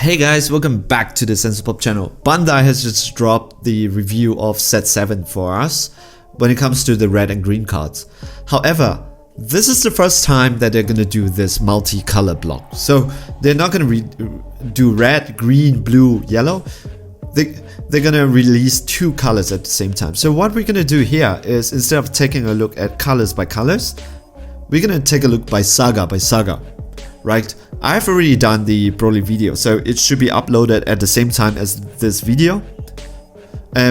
Hey guys, welcome back to the Sensor channel. Bandai has just dropped the review of set 7 for us when it comes to the red and green cards. However, this is the first time that they're gonna do this multi-color block. So they're not gonna do red, green, blue, yellow. They're gonna release two colors at the same time. So what we're gonna do here is, instead of taking a look at colors by colors, we're gonna take a look by saga, right? I've already done the Broly video, so it should be uploaded at the same time as this video.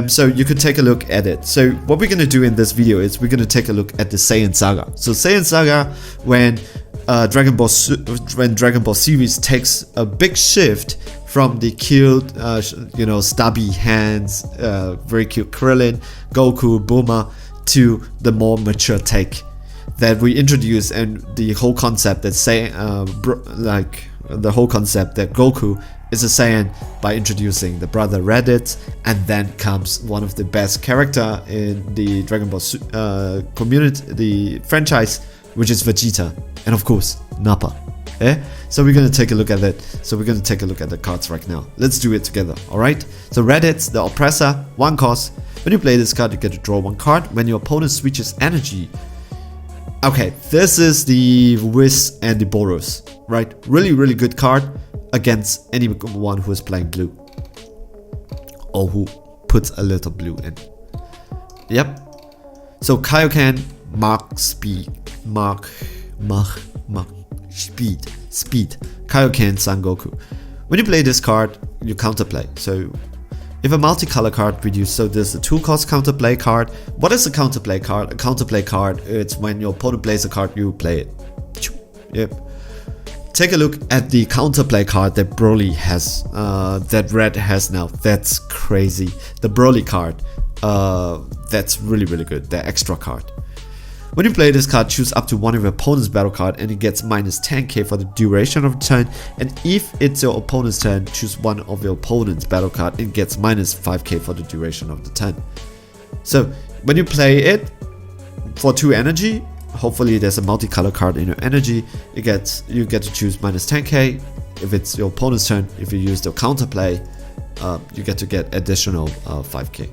So you could take a look at it. So what we're gonna do in this video is we're gonna take a look at the Saiyan Saga. So Saiyan Saga, when Dragon Ball series takes a big shift from the cute, stubby hands, very cute Krillin, Goku, Bulma, to the more mature take that we introduce, and the whole concept that the whole concept that Goku is a Saiyan by introducing the brother Reddit, and then comes one of the best character in the Dragon Ball community, the franchise, which is Vegeta, and of course Nappa. So we're gonna take a look at it. So we're gonna take a look at the cards right now. Let's do it together. Alright, so Reddit, the Oppressor, 1 cost. When you play this card, you get to draw 1 card. When your opponent switches energy. Okay, this is the Whis and the Boros, right? Really good card against anyone who is playing blue, or who puts a little blue in. Yep. So Kaioken, speed. Kaioken Son Goku. When you play this card, you counterplay. So if a multicolor card reduced, so there's a 2-cost counterplay card. What is a counterplay card? A counterplay card, it's when your opponent plays a card, you play it. Yep. Take a look at the counterplay card that Broly has, that Red has now. That's crazy. The Broly card, that's really good. The extra card. When you play this card, choose up to one of your opponent's battle card, and it gets minus 10k for the duration of the turn. And if it's your opponent's turn, choose one of your opponent's battle card, and it gets minus 5k for the duration of the turn. So when you play it for 2 energy, hopefully there's a multicolor card in your energy. You get to choose minus 10k. If it's your opponent's turn, if you use the counterplay, you get additional 5k.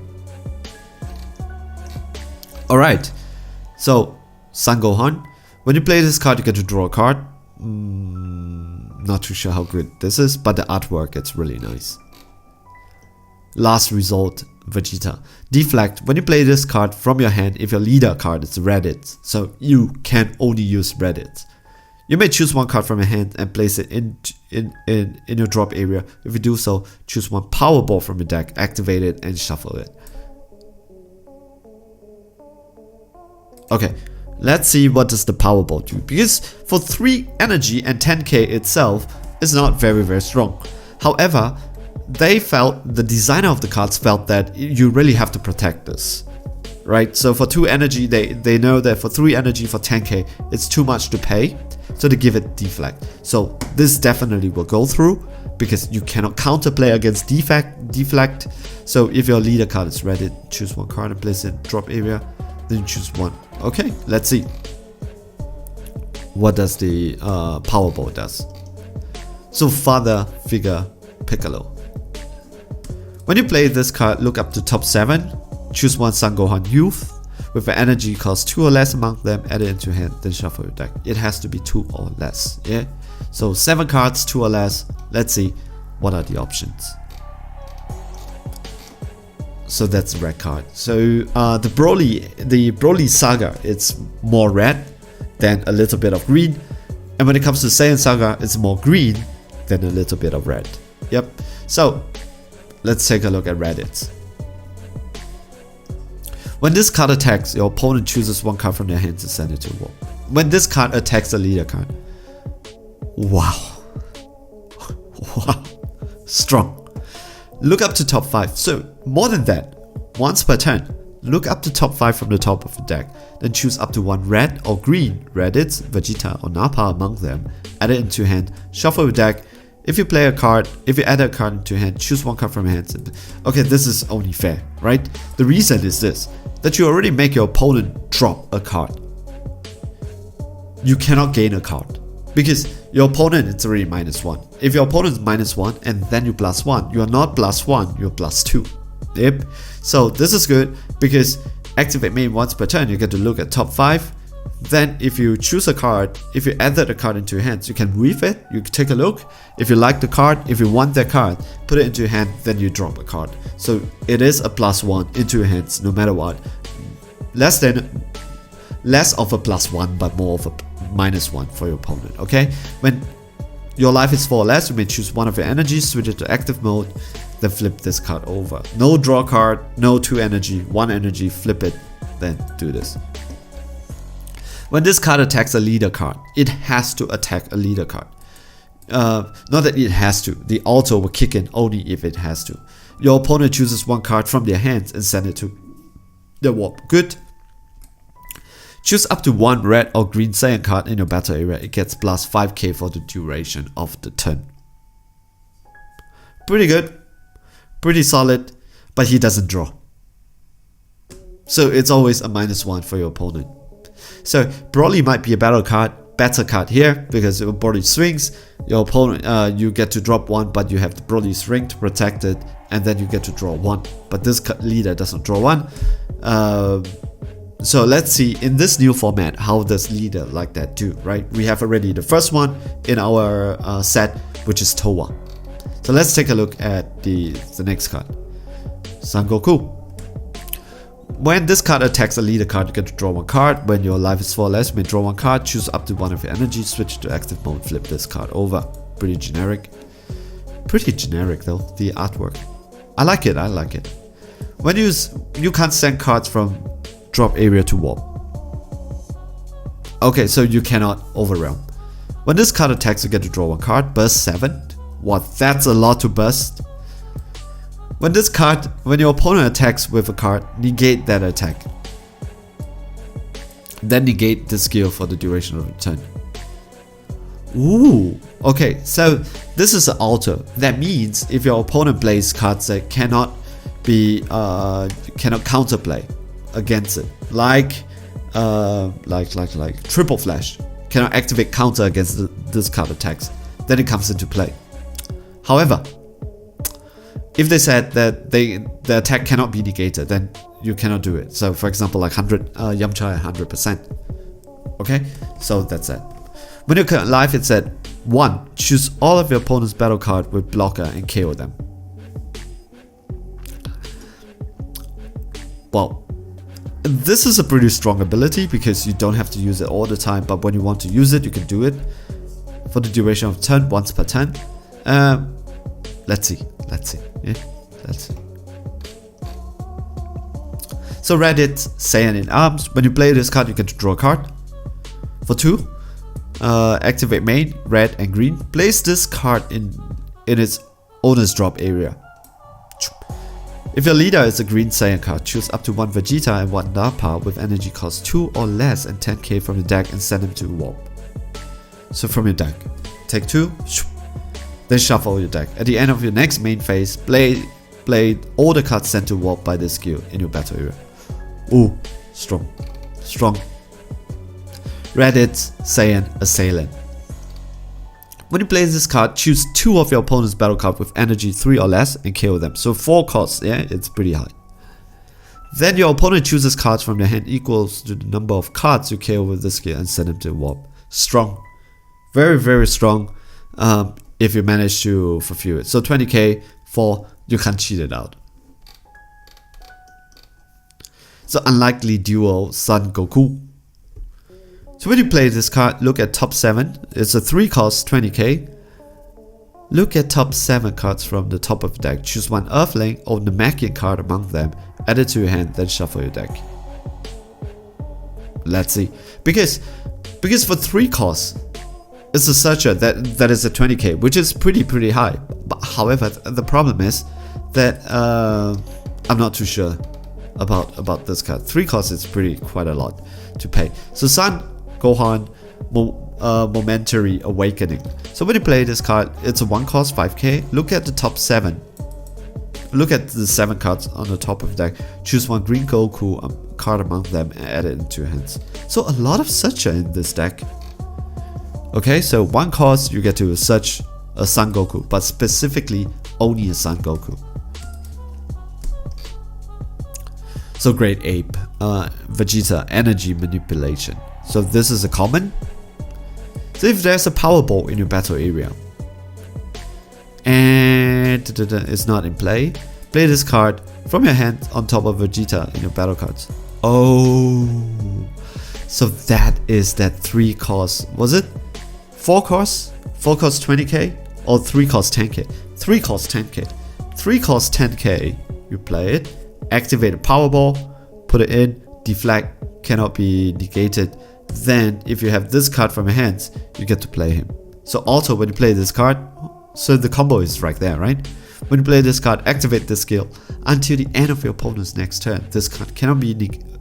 All right. So, Son Gohan, when you play this card, you get to draw a card. Not too sure how good this is, but the artwork gets really nice. Last result, Vegeta Deflect. When you play this card from your hand, if your leader card is Reddit, so you can only use Reddit. You may choose 1 card from your hand and place it in your drop area. If you do so, choose 1 Power Ball from your deck, activate it, and shuffle it. Okay, let's see what does the Powerball do, because for 3 energy and 10k itself is not very strong. However, the designer of the cards felt that you really have to protect this, right? So for 2 energy, they know that for 3 energy for 10k it's too much to pay, so they give it Deflect. So this definitely will go through, because you cannot counterplay against Deflect. So if your leader card is Reddit, choose 1 card and place it in drop area, then choose 1. Okay, let's see. What does the Powerball does? So Father Figure Piccolo. When you play this card, look up to top 7. Choose 1 Son Gohan Youth with an energy cost 2 or less among them. Add it into hand, then shuffle your deck. It has to be 2 or less. Yeah. So 7 cards, 2 or less. Let's see what are the options. So that's the red card. So the Broly Saga, it's more red than a little bit of green. And when it comes to Saiyan Saga, it's more green than a little bit of red. Yep. So let's take a look at Reddit. When this card attacks, your opponent chooses 1 card from their hand to send it to war. When this card attacks the leader card. Wow. Wow. Strong. Look up to top 5. So more than that, once per turn, look up to top 5 from the top of the deck. Then choose up to 1 red or green Reddit, Vegeta or Nappa among them. Add it into hand. Shuffle your deck. If you add a card into hand, choose 1 card from your hand. Okay, this is only fair, right? The reason is this, that you already make your opponent drop a card. You cannot gain a card. because your opponent is already -1. If your opponent is -1 and then you +1, you are not +1, you're +2. Yep. So this is good because activate main once per turn, you get to look at top 5. Then if you choose a card, if you add that card into your hands, you can weave it, you can take a look. If you like the card, if you want that card, put it into your hand, then you drop a card. So it is a +1 into your hands no matter what. Less of a +1 but more of a -1 for your opponent, okay? When your life is 4 or less, you may choose one of your energies, switch it to active mode, then flip this card over. No draw card, no 2 energy, 1 energy, flip it, then do this. When this card attacks a leader card, it has to attack a leader card. Not that it has to, the auto will kick in only if it has to. Your opponent chooses 1 card from their hands and send it to the warp. Good. Choose up to 1 red or green Saiyan card in your battle area. It gets plus 5k for the duration of the turn. Pretty good. Pretty solid. But he doesn't draw. So it's always a -1 for your opponent. So Broly might be a better card here because if Broly swings, your opponent you get to drop 1, but you have the Broly's ring to protect it, and then you get to draw 1. But this leader doesn't draw 1. So let's see in this new format how does leader like that do, right? We have already the first one in our set, which is Towa. So let's take a look at the next card, Son Goku. When this card attacks a leader card, you get to draw 1 card. When your life is 4 or less, you may draw 1 card, choose up to 1 of your energies, switch to active mode, flip this card over. Pretty generic. Pretty generic though, the artwork. I like it, I like it. When you can't send cards from drop area to warp. Okay, so you cannot overwhelm. When this card attacks, you get to draw 1 card, burst 7. What, that's a lot to burst. When your opponent attacks with a card, negate that attack. Then negate the skill for the duration of the turn. Ooh, okay, so this is an alter. That means if your opponent plays cards that cannot counterplay against it, like triple flash, cannot activate counter against this card attacks, then it comes into play. However, if they said that the attack cannot be negated, then you cannot do it. So for example, like 100 Yamcha 100%. Okay, so that's that. When you're live, it's at 1. Choose all of your opponent's battle card with blocker and KO them. Well, this is a pretty strong ability because you don't have to use it all the time, but when you want to use it, you can do it for the duration of turn, once per turn. Let's see. Yeah, let's see. So Reddit, Saiyan in arms. When you play this card, you get to draw a card. For 2, activate main, red and green. Place this card in its owner's drop area. If your leader is a green Saiyan card, choose up to 1 Vegeta and 1 Nappa with energy cost 2 or less and 10k from your deck and send them to warp. So from your deck, take 2, then shuffle your deck. At the end of your next main phase, play all the cards sent to warp by this skill in your battle area. Ooh, strong. Reddit, Saiyan, Assailant. When you play this card, choose 2 of your opponent's battle card with energy 3 or less and KO them. So 4 costs, yeah, it's pretty high. Then your opponent chooses cards from their hand equals to the number of cards you KO with this skill and send them to warp. Strong. Very, very strong. If you manage to fulfill it. So 20k for you can't cheat it out. So unlikely duo Son Goku. So when you play this card, look at top 7. It's a 3 cost, 20k. Look at top 7 cards from the top of the deck. Choose 1 Earthling or Namekian card among them. Add it to your hand, then shuffle your deck. Let's see. Because for 3 costs, it's a searcher that is a 20k, which is pretty high. But however, the problem is that I'm not too sure about this card. 3 costs is quite a lot to pay. So Son, Gohan, Momentary Awakening. So when you play this card, it's a 1 cost, 5k. Look at the top 7. Look at the 7 cards on the top of the deck. Choose 1 green Goku card among them and add it into your hands. So a lot of searcher in this deck. Okay, so 1 cost you get to search a Son Goku, but specifically only a Son Goku. So Great Ape, Vegeta, Energy Manipulation. So this is a common. So if there's a Power Ball in your battle area and it's not in play, play this card from your hand on top of Vegeta in your battle cards. Oh, so that is that 3 cost, was it 4 cost? 4 cost 20k or 3 cost 10k? 3 cost 10k. 3 cost 10k, you play it, activate a Power Ball, put it in, Deflect, cannot be negated. Then if you have this card from your hands, you get to play him. So also when you play this card, so the combo is right there, right? When you play this card, activate this skill until the end of your opponent's next turn. This card cannot be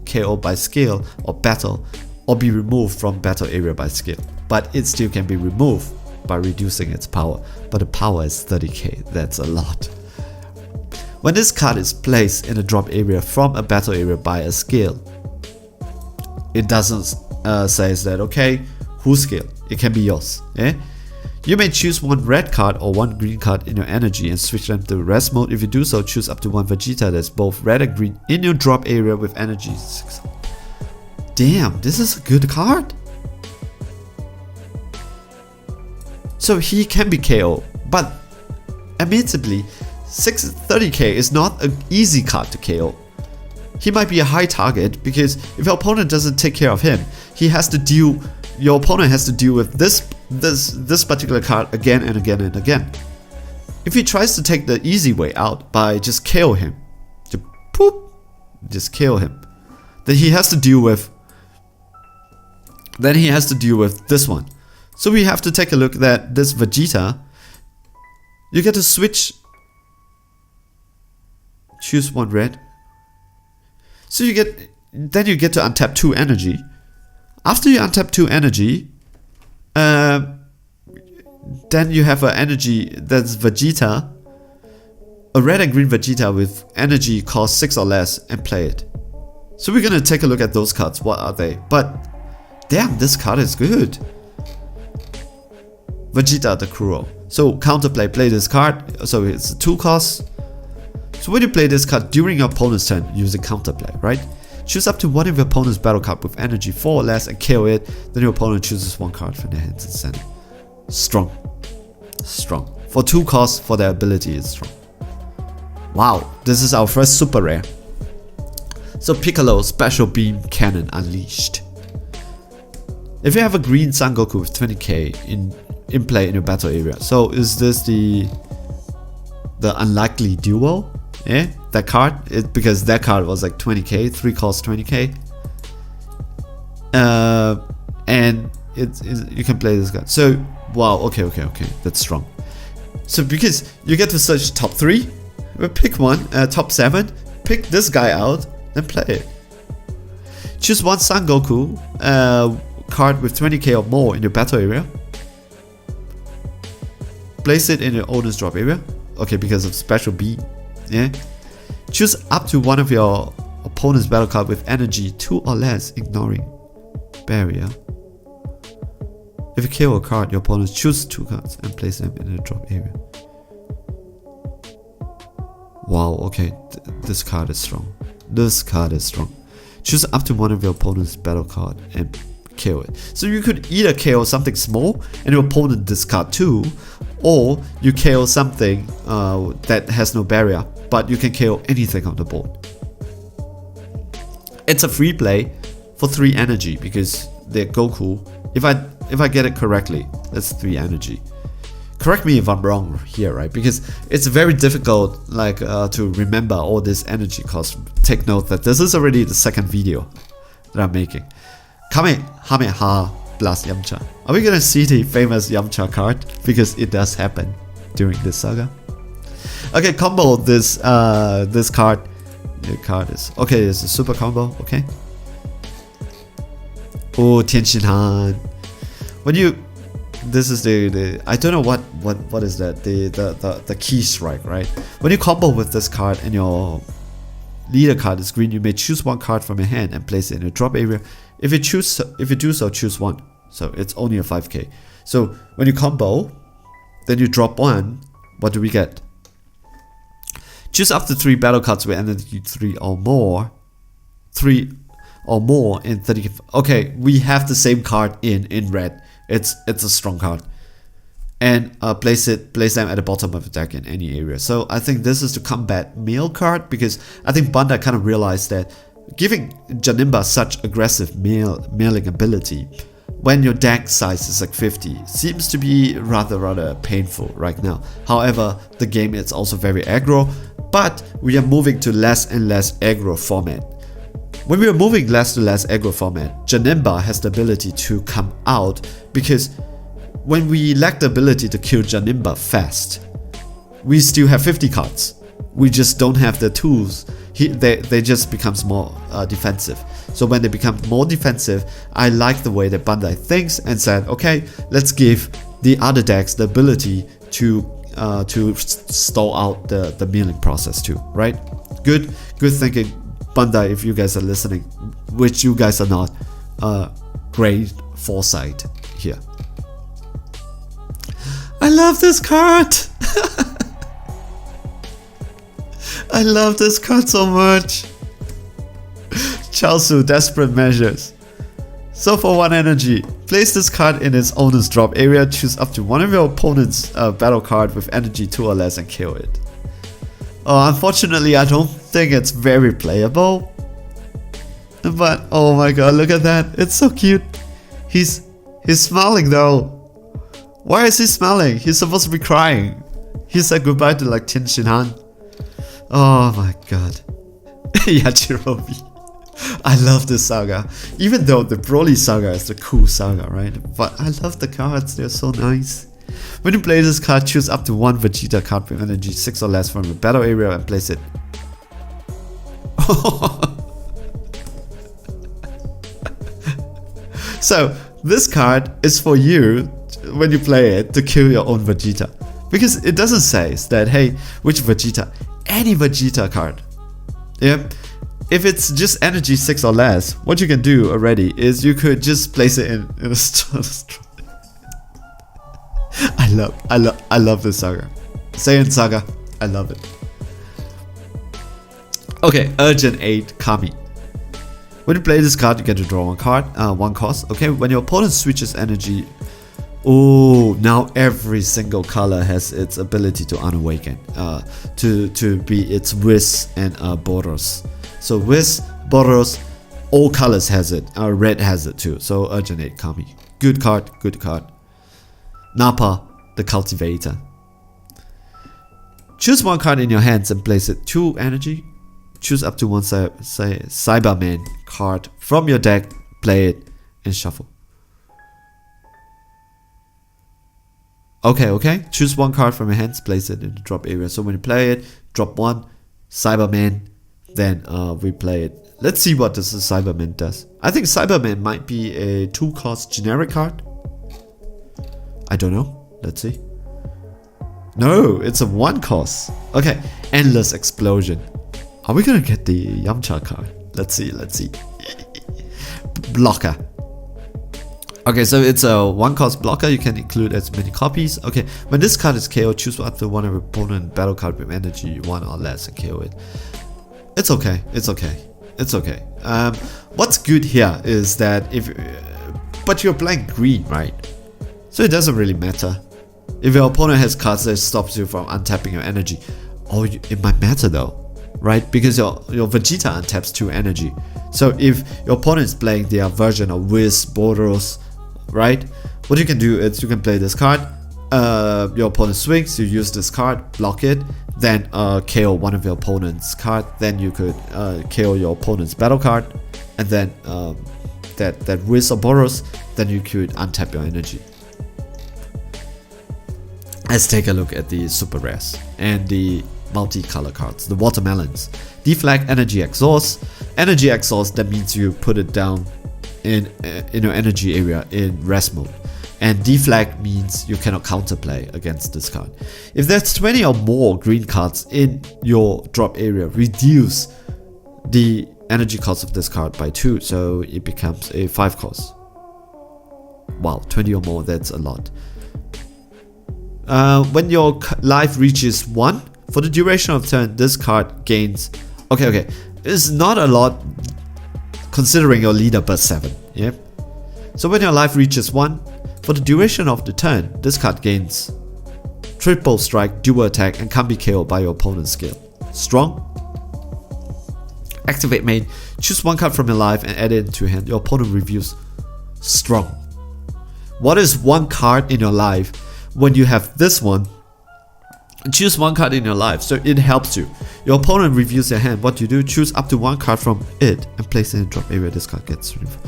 KO'd by skill or battle, or be removed from battle area by skill, but it still can be removed by reducing its power. But the power is 30k, that's a lot. When this card is placed in a drop area from a battle area by a skill, it doesn't say that, okay, whose skill? It can be yours. You may choose 1 red card or 1 green card in your energy and switch them to rest mode. If you do so, choose up to 1 Vegeta that's both red and green in your drop area with energy 6. Damn, this is a good card. So he can be KO, but admittedly, 30k is not an easy card to KO. He might be a high target because if your opponent doesn't take care of him, he has to deal. Your opponent has to deal with this particular card again and again and again. If he tries to take the easy way out by just KO him, just kill him, then he has to deal with. Then he has to deal with this one. So we have to take a look at this Vegeta. You get to switch. Choose 1 red. So you get to untap 2 energy. After you untap 2 energy, then you have an energy that's Vegeta, a red and green Vegeta with energy cost 6 or less, and play it. So we're gonna take a look at those cards. What are they? But damn, this card is good. Vegeta the Kuro. So counterplay, play this card. So it's a 2 cost. So when you play this card during your opponent's turn using counterplay, right? Choose up to 1 of your opponent's battle card with energy 4 or less and KO it. Then your opponent chooses 1 card from their hands and send it. Strong. Strong. For 2 costs, for their ability, it's strong. Wow, this is our first super rare. So Piccolo Special Beam Cannon Unleashed. If you have a green Son Goku with 20k in play in your battle area, so is this the unlikely duo? Yeah, that card, because that card was like 20k, 3 cost 20k, and you can play this card. So wow, okay, that's strong. So because you get to search top 3, pick 1, top 7, pick this guy out, then play it. Choose 1 Son Goku card with 20k or more in your battle area. Place it in your owner's drop area. Okay, because of special beam. Yeah. Choose up to 1 of your opponent's battle card with energy 2 or less, ignoring barrier. If you kill a card, your opponent choose 2 cards and place them in the drop area. Wow, okay, this card is strong. This card is strong. Choose up to 1 of your opponent's battle card and KO it. So you could either KO something small and your opponent discard 2, or you KO something that has no barrier, but you can KO anything on the board. It's a free play for 3 energy because they're Goku. If I get it correctly, that's 3 energy. Correct me if I'm wrong here, right? Because it's very difficult to remember all this energy cost. Take note that this is already the 2nd video that I'm making. Kamehameha plus Yamcha. Are we gonna see the famous Yamcha card? Because it does happen during this saga. Okay, combo this card. The card is okay. It's a super combo. Okay. Oh, Tianshin-Han. When you, this is the I don't know what is that, the key strike, right? When you combo with this card and your leader card is green, you may choose 1 card from your hand and place it in your drop area. If you do so, choose 1. So it's only a 5k. So when you combo, then you drop 1, what do we get? Choose up to 3 battle cards with energy 3 or more. 3 or more in 30. Okay, we have the same card in red. It's a strong card. And place them at the bottom of the deck in any area. So I think this is to combat meal card, because I think Bandai kind of realized that giving Janemba such aggressive mealing ability when your deck size is like 50 seems to be rather painful right now. However, the game is also very aggro, but we are moving to less and less aggro format. When we are moving less to less aggro format, Janemba has the ability to come out, because when we lack the ability to kill Janemba fast, we still have 50 cards. We just don't have the tools. They just becomes more defensive. So when they become more defensive, I like the way that Bandai thinks and said, okay, let's give the other decks the ability to stall out the milling process too, right? Good thinking, Bandai, if you guys are listening, which you guys are not. Great foresight here. I love this card. I love this card so much. Chaozu, Desperate Measures. So for 1 energy, place this card in its owner's drop area, choose up to one of your opponent's battle card with energy 2 or less and kill it. Unfortunately, I don't think it's very playable. But oh my god, look at that. It's so cute. He's smiling though. Why is he smiling? He's supposed to be crying. He said goodbye to like Tin Shinhan. Oh my god. Yajirobe. I love this saga. Even though the Broly saga is the cool saga, right? But I love the cards, they're so nice. When you play this card, choose up to 1 Vegeta card with energy 6 or less from the battle area and place it. So, this card is for you, when you play it, to kill your own Vegeta. Because it doesn't say that, hey, which Vegeta? Any Vegeta card. Yeah. If it's just energy 6 or less, what you can do already is you could just place it in a I love this saga. Saiyan Saga, I love it. Okay, Urgent 8 Kami. When you play this card, you get to draw 1 card, 1 cost. Okay, when your opponent switches energy, oh, now every single color has its ability to unawaken, to be its Whis and Boros. So Whis, Boros, all colors has it. Red has it too. So Urgent 8 Kami. Good card, good card. Nappa, the Cultivator. Choose 1 card in your hands and place it 2 energy. Choose up to 1 Cyberman card from your deck, play it, and shuffle. Okay. Choose 1 card from your hands, place it in the drop area. So when you play it, drop 1 Cyberman, then we play it. Let's see what this Cyberman does. I think Cyberman might be a 2-cost generic card. I don't know. Let's see. No, it's a 1-cost. Okay, Endless Explosion. Are we gonna get the Yamcha card? Let's see. Blocker. Okay, so it's a 1-cost blocker. You can include as many copies. Okay, when this card is KO, choose up to 1 of your opponent battle card with energy 1 or less and KO it. It's okay. What's good here is that but you're playing green, right? So it doesn't really matter. If your opponent has cards that stops you from untapping your energy, it might matter though, right? Because your Vegeta untaps 2 energy. So if your opponent is playing their version of Whis, Boros, right? What you can do is you can play this card. Your opponent swings, you use this card, block it, then KO 1 of your opponent's card. Then you could KO your opponent's battle card, and then that Whis or Boros, then you could untap your energy. Let's take a look at the super rares and the multi-color cards, the watermelons. Deflect, energy exhaust. Energy exhaust, that means you put it down in your energy area in rest mode. And deflect means you cannot counterplay against this card. If there's 20 or more green cards in your drop area, reduce the energy cost of this card by 2, so it becomes a 5 cost. Wow, 20 or more, that's a lot. When your life reaches 1, for the duration of turn, this card gains... Okay. It's not a lot considering your leader burst 7. Yep. So when your life reaches 1, for the duration of the turn, this card gains triple strike, dual attack, and can't be KO'd by your opponent's skill. Strong. Activate main. Choose one card from your life and add it into your hand. Your opponent reviews. Strong. What is one card in your life? When you have this one, choose one card in your life, so it helps you. Your opponent reviews their hand. What you do? Choose up to one card from it and place it in the drop area. This card gets removed.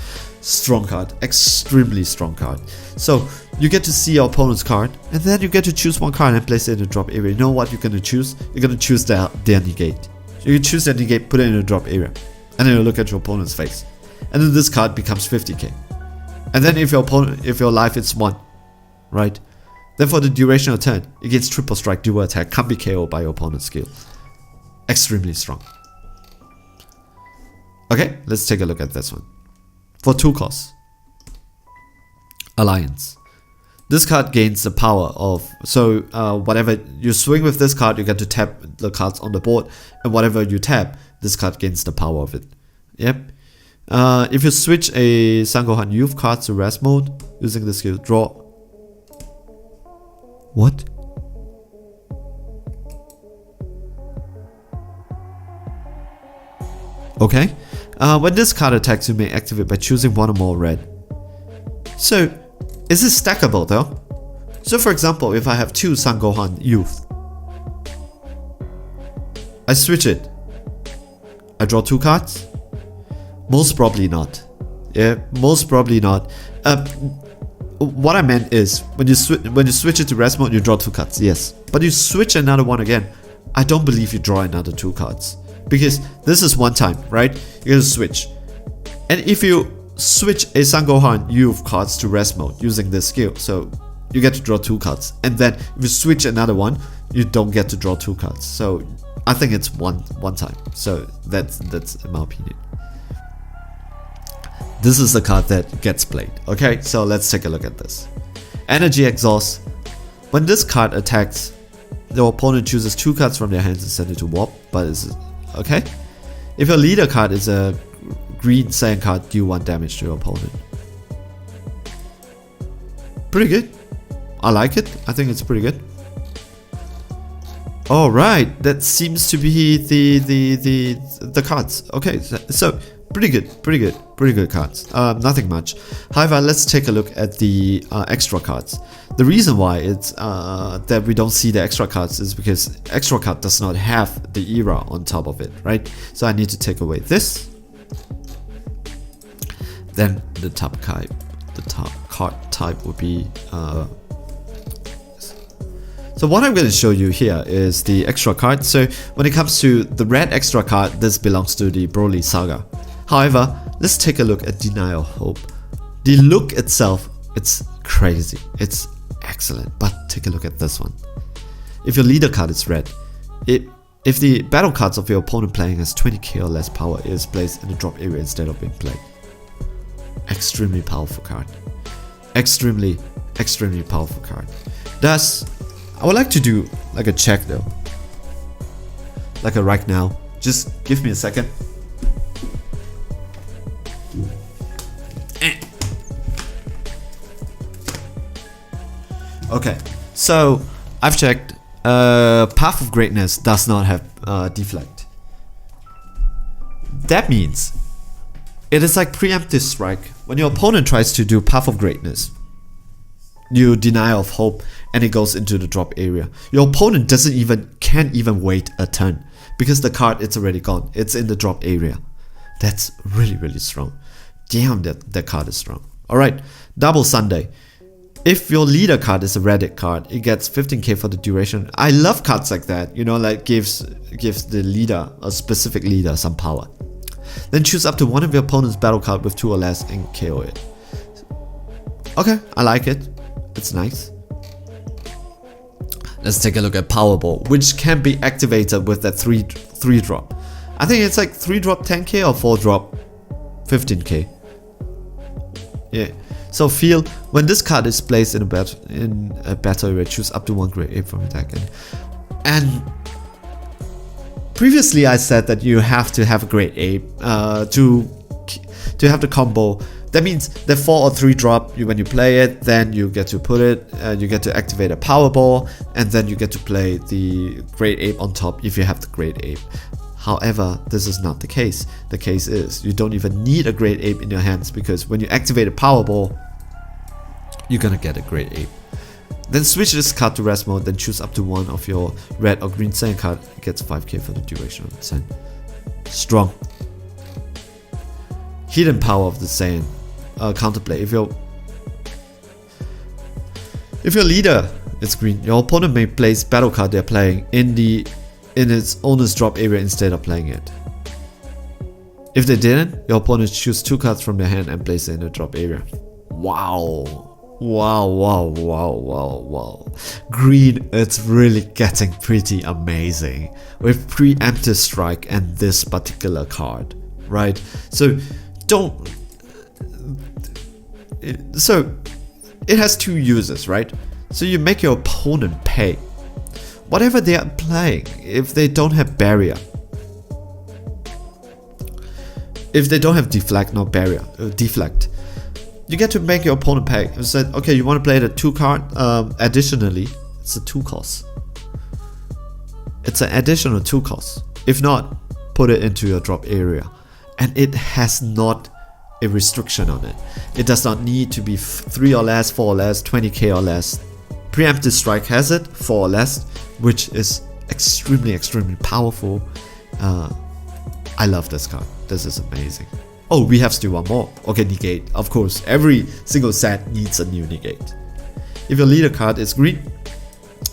Strong card, extremely strong card. So you get to see your opponent's card, and then you get to choose one card and place it in the drop area. You know what you're gonna choose? You're gonna choose their negate. So you choose their negate, put it in the drop area, and then you look at your opponent's face, and then this card becomes 50k. And then if your life is 1, right? Then for the duration of turn, it gets triple strike, dual attack, can't be KO'd by your opponent's skill. Extremely strong. Okay, let's take a look at this one. For 2 costs. Alliance. This card gains the power of... So, whatever you swing with this card, you get to tap the cards on the board. And whatever you tap, this card gains the power of it. Yep. If you switch a Saiyan Gohan Youth card to rest mode, using the skill, draw... What? Okay. When this card attacks, you may activate by choosing one or more red. So, is it stackable though? So for example, if I have 2 Saiyan Gohan Youth, I switch it. I draw 2 cards? Most probably not. Yeah, most probably not. What I meant is, when you switch it to rest mode, you draw 2 cards, yes. But you switch another one again, I don't believe you draw another 2 cards. Because this is one time, right? You're gonna switch. And if you switch a Saiyan Gohan Youth cards to rest mode using this skill, so you get to draw 2 cards. And then if you switch another one, you don't get to draw 2 cards. So I think it's one time. So that's in my opinion. This is the card that gets played. Okay, so let's take a look at this. Energy Exhaust. When this card attacks, the opponent chooses 2 cards from their hands and send it to warp, but it's okay. If your leader card is a green Saiyan card, deal 1 damage to your opponent. Pretty good. I like it. I think it's pretty good. Alright, that seems to be the cards. Okay, so pretty good cards. Nothing much. However, let's take a look at the extra cards. The reason why it's that we don't see the extra cards is because extra card does not have the era on top of it, right? So I need to take away this. Then the top card type would be. So what I'm going to show you here is the extra card. So when it comes to the red extra card, this belongs to the Broly Saga. However, let's take a look at Denial of Hope. The look itself, it's crazy. It's excellent. But take a look at this one. If your leader card is red, if the battle cards of your opponent playing has 20k or less power, it is placed in the drop area instead of being played. Extremely powerful card. Extremely powerful card. Thus, I would like to do like a check though. Like a right now. Just give me a second. Okay, so I've checked. Path of Greatness does not have Deflect. That means it is like preemptive strike. When your opponent tries to do Path of Greatness, you Denial of Hope and it goes into the drop area. Your opponent can't even wait a turn because the card it's already gone. It's in the drop area. That's really strong. Damn, that card is strong. Alright, Double Sunday. If your leader card is a red card, it gets 15k for the duration. I love cards like that, you know, like gives the leader, a specific leader, some power. Then choose up to one of your opponent's battle card with 2 or less and KO it. Okay, I like it. It's nice. Let's take a look at Powerball, which can be activated with that 3 drop. I think it's like 3 drop 10k or 4 drop 15k. Yeah. So feel when this card is placed in a battle area, choose up to 1 grade 8 from your deck. And previously I said that you have to have a grade 8 to have the combo. That means the 4 or 3 drop, when you play it, then you get to put it, you get to activate a Powerball, and then you get to play the Great Ape on top if you have the Great Ape. However, this is not the case. The case is you don't even need a Great Ape in your hands, because when you activate a Powerball, you're gonna get a Great Ape. Then switch this card to rest mode, then choose up to 1 of your red or green Saiyan card. It gets 5k for the duration of the Saiyan. Strong. Hidden power of the Saiyan. Counterplay. If your leader is green, your opponent may place battle card they're playing in its owner's drop area instead of playing it. If they didn't, your opponent choose 2 cards from their hand and place it in the drop area. Wow. Wow. Green, it's really getting pretty amazing with preemptive strike and this particular card, right? So it has 2 uses, right? So you make your opponent pay whatever they are playing. If they don't have barrier, if they don't have deflect, not barrier, deflect, you get to make your opponent pay. You said, okay, you want to play the 2 card. Additionally, it's a 2 cost. It's an additional 2 cost. If not, put it into your drop area, and it has not a restriction on it. It does not need to be 3 or less, 4 or less, 20k or less. Preemptive strike has it, 4 or less, which is extremely powerful. I love this card. This is amazing. Oh, we have still one more. Okay, negate. Of course, every single set needs a new negate. If your leader card is green,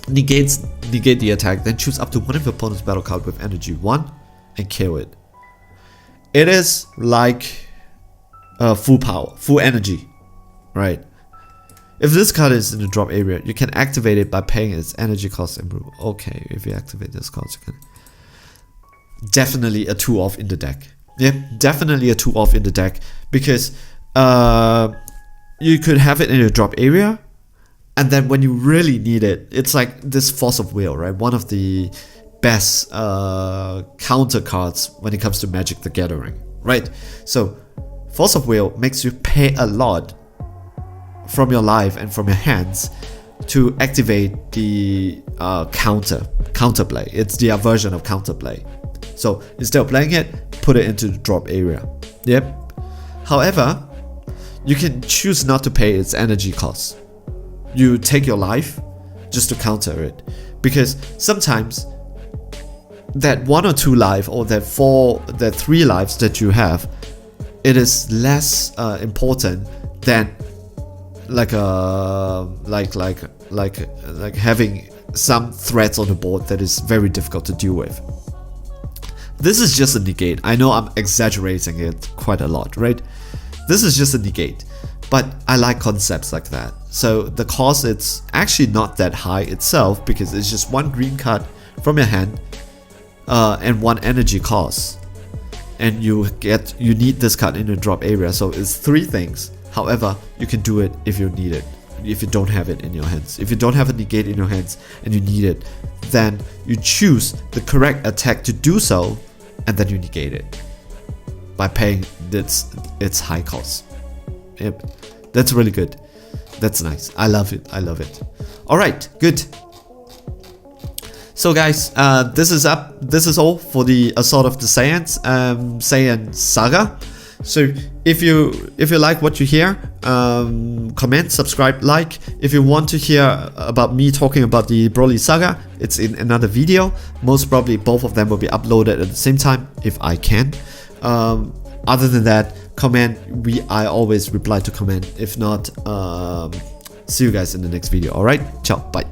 negate the attack, then choose up to 1 of your opponent's battle card with energy 1 and kill it. It is like full power, full energy, right? If this card is in the drop area, you can activate it by paying its energy cost improve. Okay, if you activate this card, you can. Definitely a 2 off in the deck. Yeah, definitely a 2 off in the deck, because you could have it in your drop area, and then when you really need it, it's like this Force of Will, right? One of the best counter cards when it comes to Magic the Gathering, right? So Force of Will makes you pay a lot from your life and from your hands to activate the counterplay. It's the version of counterplay. So instead of playing it, put it into the drop area. Yep. However, you can choose not to pay its energy cost. You take your life just to counter it, because sometimes that 1 or 2 life, or that 3 lives that you have, it is less important than like having some threats on the board that is very difficult to deal with. This is just a negate. I know I'm exaggerating it quite a lot, right? This is just a negate, but I like concepts like that. So the cost, it's actually not that high itself, because it's just 1 green card from your hand and 1 energy cost, and you need this card in your drop area. So it's 3 things. However, you can do it if you need it, if you don't have it in your hands. If you don't have a negate in your hands and you need it, then you choose the correct attack to do so, and then you negate it by paying its high cost. Yep, that's really good. That's nice. I love it. Alright, good. So guys, this is all for the Assault of the Saiyans, Saiyan Saga. So if you like what you hear, comment, subscribe, like. If you want to hear about me talking about the Broly Saga, it's in another video. Most probably both of them will be uploaded at the same time if I can. Other than that, comment. I always reply to comment. If not, see you guys in the next video. Alright, ciao, bye.